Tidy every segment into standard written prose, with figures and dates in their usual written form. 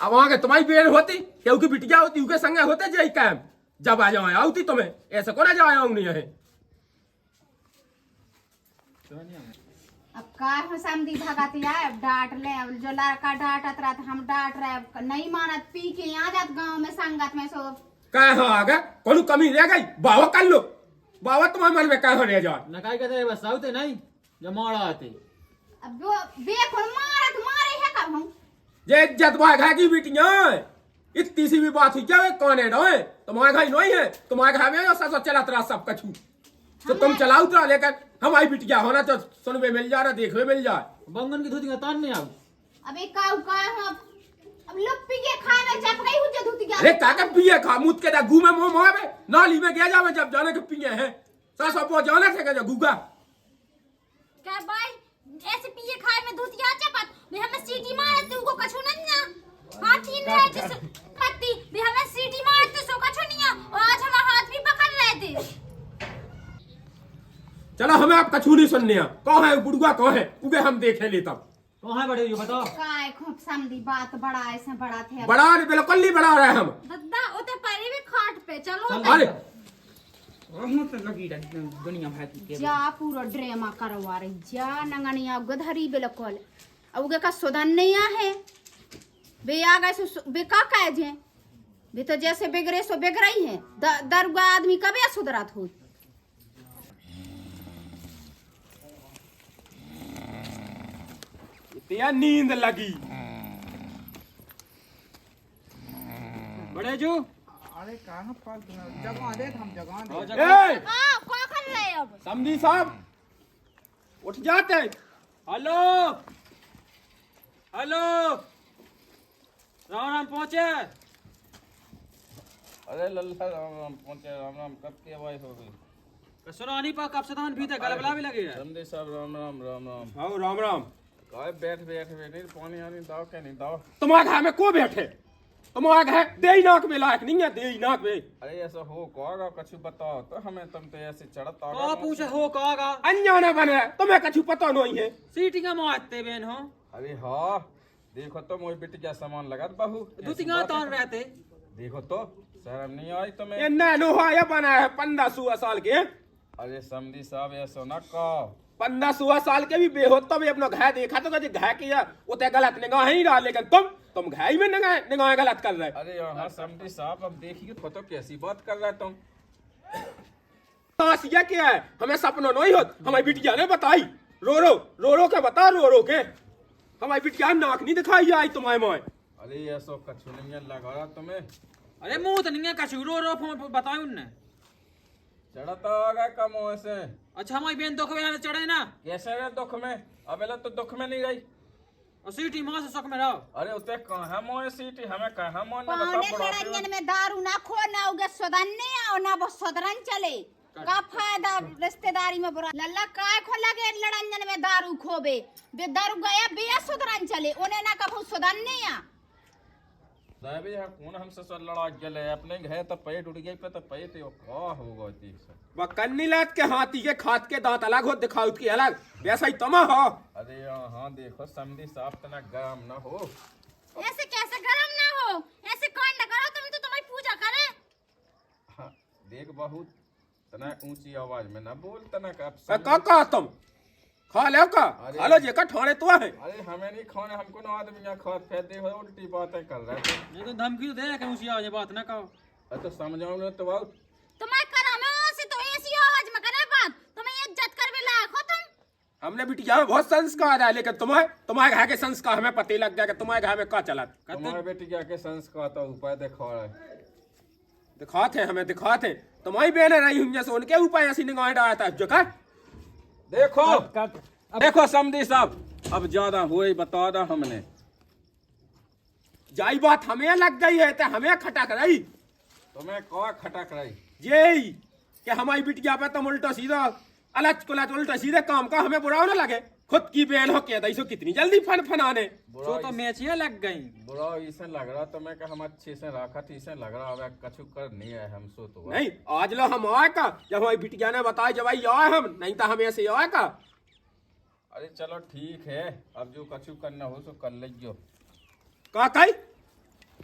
अब वहां के तुम्हारी बेर होती क्योंकि बिटिया होती उनके संगे होते जय काम जब आ जाओ आउती तुम्हें ऐसा को ना जाओ नहीं है अब का हो समधी भगती है अब डांट ले अब जो लड़का डांटत रहा हम डांट रहे अब नहीं मानत पी के यहाँ जात गांव में संगत में सो क्या हो आगे कोनो कमी रह गई बाबा कर लो बाबा तुम्हारे मन में क्या हो रह जाओ नकाई कहते बस आउते नहीं जो मारा आते अब वो बेखुन मारत मारे है कब हम ये इज्जत भागा की बिटिया इतनी सी भी बात हुई क्या कौन है डोए तुम्हारे घर नहीं है तुम्हारे घर में सस चलात रहा सब कछु तो तुम चलाओ तो लेकर हमारी बिटिया होना तो सुनवे मिल जा रहा देखवे मिल जाए बंगन की धोती का तान नहीं आऊ अब एक का हम अब लोग पी के खाए में चप गई हुज्जत होती क्या अरे काका पिए खा मुद के दा घूमे मुंह मोवे नाली में गया जावे जब जाने के पिए हैं सस अब जाना थे के गुगा क्या भाई ऐसे पिए खाए में धुतिया चपत बे हमें सीटी मारत तू को कछु नहीं ना हाथी ने जिस पत्ती बे हमें सीटी मारत सो कछु नहीं और आज हम हाथ भी पकड़ रहे थे चलो हमें आप कछु नहीं सुनने कौन है बुढ़वा कौन है उगे हम देखे ले तब कहां बड़े ये बताओ काय खूब समधी बात बड़ा ऐसे बड़ा थे बड़ा बिल्कुल नहीं बड़ा रहे हम दद्दा उते परे भी खाट पे चलो अरे तो लगी दुनिया भर की जा पूरा ड्रामा करवा रही जा नंगनिया गधरी बिल्कुल अब उगे का सुधन नहीं है बे आ गए सो बे का कह जे बे तो जैसे बिगड़े सो बिगड़ ही है दरगा आदमी कबे सुधरत हो तेरा नींद लगी बड़े जो अरे कहाँ फालतू जगह दे हम जगह दे ए हां क्या कर रहे अब समधी साहब उठ जाते हेलो हेलो राम राम पहुंचे अरे लल्ला राम राम पहुंचे राम राम कब की आवाज हो गई सुनानी पा कब से तहन भीतर गलबला भी लगे है समझे साहब राम राम राम राम हाँ राम राम काय बैठ बैठ नहीं पानी आनी दाव के नहीं दाव तुम्हारे घर में को बैठे तुम्हारे घर दे ही नाक में लायक नहीं है दे ही नाक में अरे ऐसा हो कहोगा कछु बताओ तो हमें तुम तो ऐसे चढ़त का पूछे हो कागा अनजाने बने तुम्हें कछु पता नहीं है सीटी का मारते बेन हो अरे हाँ देखो तो मोई बेटी क्या सामान लगा बहू दूतिया तान रहते देखो तो शर्म नहीं आई तुम्हें ये नैनो ये बना है 15-16 साल के अरे समझी साहब ऐसा न कहो 15-16 साल के भी बेहोत तब अपना घाय देखा तो कभी घाय किया उते गलत निगाह ही रहा लेकिन तुम घाय में निगाह गलत कर रहे अरे हाँ समझी साहब अब देखिए तो कैसी बात कर रहा तुम समस्या क्या है हमें सपना नहीं होत हमारी बिटिया ने बताई रो के बता रो के हमारी बिटिया नाक नहीं दिखाई आई तुम्हारे मोए अरे ऐसा कछु नहीं लगा रहा तुम्हें अरे मुंह तो नहीं है कछु रो फोन बताओ उनने चढ़ता आ गया कम से अच्छा हमारी बेन दुख में चढ़े ना कैसे रहे दुख में अब तो दुख में नहीं रही और सीटी मां से सुख में रहो अरे उते कहाँ मोए सीटी हमें कहाँ मोने पाने बता खड़ंजन में दारू ना खो ना उगे सुधन नहीं आओ ना बस सुधरन चले का फायदा रिश्तेदारी में बुरा लल्ला काय खो लगे लड़ंजन में दारू खोबे बे दारू गया बे सुधरन चले ओने ना कभू सुधन नहीं आ साहबी है कौन हमसे सर लड़ा गले अपने घर तो पेट उड़ गई पे तो पेट यो का होगा तीस वह कन्नी लात के हाथी के खात के दांत अलग हो दिखाउत की अलग वैसा ही तमा हो अरे हाँ देखो समझी साफ तना गरम ना हो ऐसे कैसे गरम ना हो ऐसे कौन ना करो तुम तो तुम्हारी पूजा करे हाँ, देख बहुत तना ऊंची आवाज में ना बोल तना का तुम खा ले का खा लो जे का ठोड़े तो है अरे हमें नहीं खाने हमको ना आदमी यहाँ खाद फेंक दे हो उल्टी बातें कर रहे थे ये तो धमकी तो दे के उसी आवाज बात ना कहो अरे तो समझाऊंगा तो बहुत तुम्हारे करा में से तो ऐसी आवाज में करे बात तुम्हें इज्जत करवे लायक हो तुम हमने बिटिया में बहुत संस्कार है लेकिन तुम्हारे घर के संस्कार हमें पते लग गया कि तुम्हारे घर में का चला तुम्हारे बेटी क्या के संस्कार तो उपाय देखा रहे दिखाते हमें दिखाते तुम्हारी बहन रही हुई से उनके ऊपर ऐसी निगाह डाला था जो कर देखो देखो समझी साहब अब ज्यादा हुए बता दा हमने जाई बात हमें लग गई है तो हमें खटक रही तुम्हें कौन खटक रही यही कि हमारी बिटिया पे तुम उल्टा सीधा अलच कुलच उल्टा सीधे काम का हमें बुरा ना लगे खुद की बहन हो के दईसो कितनी जल्दी फनाने जो तो मैचिया लग गई बुरा इसे लग रहा तुम्हें कि हम अच्छे से रखा थी इसे लग रहा है कछु कर नहीं है हम सो तो नहीं आज लो हम आए का जब हमारी बिटिया ने बताया जब भाई आए हम नहीं तो हम ऐसे आए का अरे चलो ठीक है अब जो कछु करना हो सो कर लीजिए का कही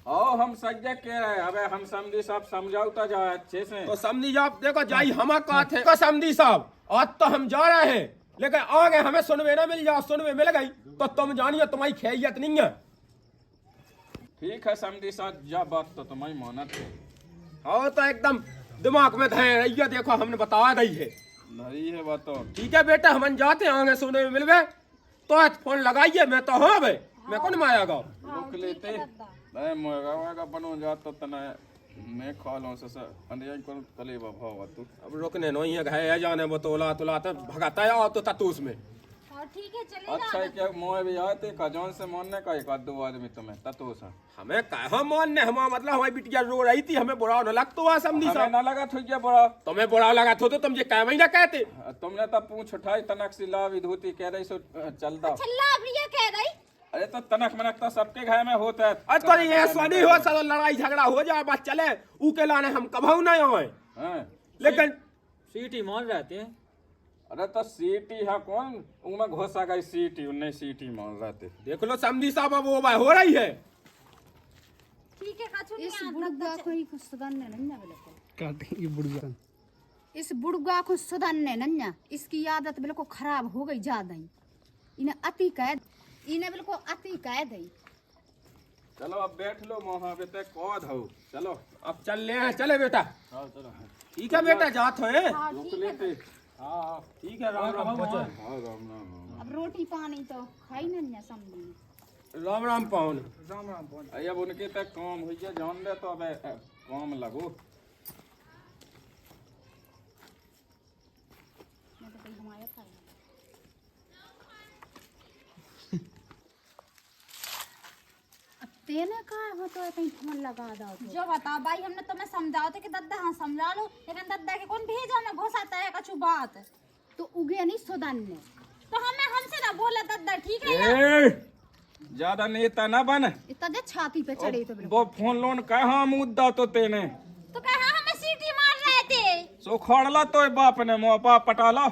ओ हम सज्जा के रहे अबे हम समझी सब समझौता जा अच्छे से तो समझी जाओ देखो जाई हम का थे को समझी साहब आज तो हम जा रहे हैं लेकिन आगे हमें सुनवे ना मिल जाओ सुनवे मिल गई तो तुम जानिए तुम्हारी खैरियत नहीं है। ठीक है समझी साहब जा बात तो तुम्हारी मानत है हाँ तो एकदम दिमाग में धैर्य रहिए देखो हमने बता दी है। नहीं है बात तो ठीक है बेटा हम जाते हैं आगे सुनने में मिल गए तो आज फोन लगाइए मैं तो हाँ भाई मैं कौन माया गाँव रुक लेते नहीं मोगा बनो जा तो तना मैं खा लो से अंधेरा को कले भाव तू अब रुकने नहीं है घाय जाने वो तोला तुला तो भगाता है और तो ततूस में और ठीक है चलेगा। अच्छा है क्या मोए भी आते कजौन से मानने का एक दो आदमी तुम्हें ततोस है हमें कहा मानने हम मतलब हमारी बिटिया रो रही थी हमें बुरा न लगता हुआ समझी हमें साहब ना लगा था क्या बड़ा तुम्हें बुरा लगा तो तुम ये कह महीना कहते तुमने तब पूछ उठाई तनक सी ला विधूती कह रही सो चलता छल्ला अब ये कह रही अरे तो तनक मनक तो सबके घर में होता है आज तो ये स्वनी हो सब लड़ाई झगड़ा हो जाए बस चले ऊ के लाने हम कभाऊ नहीं आए हैं? लेकिन सीटी मान रहते हैं। अरे तो सीटी है कौन उनमें घोसा गई सीटी उन्हें सीटी मान रहते देख लो समझी साहब अब वो बात हो रही है। ठीक है काचू इस बुढ़गा को ही सुधारने नहीं ना बिल्कुल ये बुढ़िया इस बुढ़गा को सुधारने नहीं ना इसकी आदत बिल्कुल खराब हो गई ज्यादा ही इन्हें अति कैद इन्हें बिल्कुल अति कैद है। चलो अब बैठ लो वहां पे तक कौद हो चलो अब चल ले हैं चले बेटा हाँ चलो ठीक है बेटा जात हो हाँ रुक ठीक है लेते हाँ ठीक है राम राम बच्चा हाँ राम राम अब रोटी पानी तो खाई नहीं ना समझी राम राम पाउन राम राम बोल अरे अब उनके तक काम हुई है जान दे तो अब काम लगो मैं तो कहीं हमारे खाई तेने कहा हो तो कहीं फोन लगा दो जो बताओ भाई हमने तुम्हें समझाओ थे कि दद्दा हाँ समझा लो लेकिन दद्दा के कौन भेजा में घुसाता है कछु बात तो उगे नहीं सुधारने तो हमें हमसे ना बोला दद्दा ठीक है यार? ज्यादा नेता ना बन इतना दे छाती पे चढ़े तो बिल्कुल वो फोन लोन कहा मुद्दा तो तेने तो कहा हमें सीटी मार रहे थे सो खोड़ला तो बाप ने मुँह बाप पटाला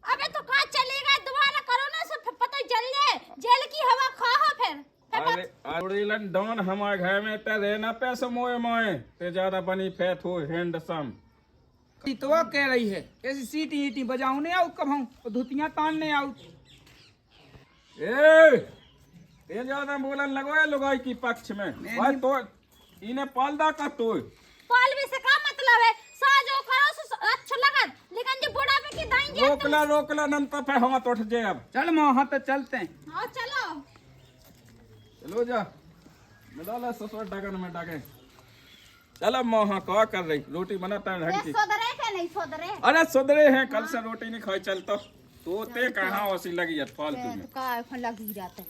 अबे तो कहाँ चलेगा दोबारा करो ना सब फिर पता जल जाए जेल की हवा खाओ फिर अरे अरेलन डॉन हमारे घर में ते रहना पैसे मोए मोए ते ज्यादा बनी फैट हो हैंडसम तो वो कह रही है ऐसी सीटी ईटी बजाऊ नहीं आऊ कब हम धुतियां तानने आऊ ए ये ज्यादा बोलन लगो है लोगाई की पक्ष में भाई तो इन्हें पालदा का तो पालवी से क्या मतलब है साजो करो सो अच्छा लगा लेकिन जो बुढ़ापे की दाएंगे रोकला नंतर पे हम तो उठ जाए अब चल वहाँ तो चलते हैं हाँ चलो चलो जा मिला ला ससुर डगन में डगे चलो मोहा क्या कर रही रोटी बनाता है ढंग की सोदरे क्या नहीं सोदरे अरे सुधरे हैं कल से रोटी नहीं खाई चलता तो ते कहाँ ओसी लगी है फालतू में का लगी जाता है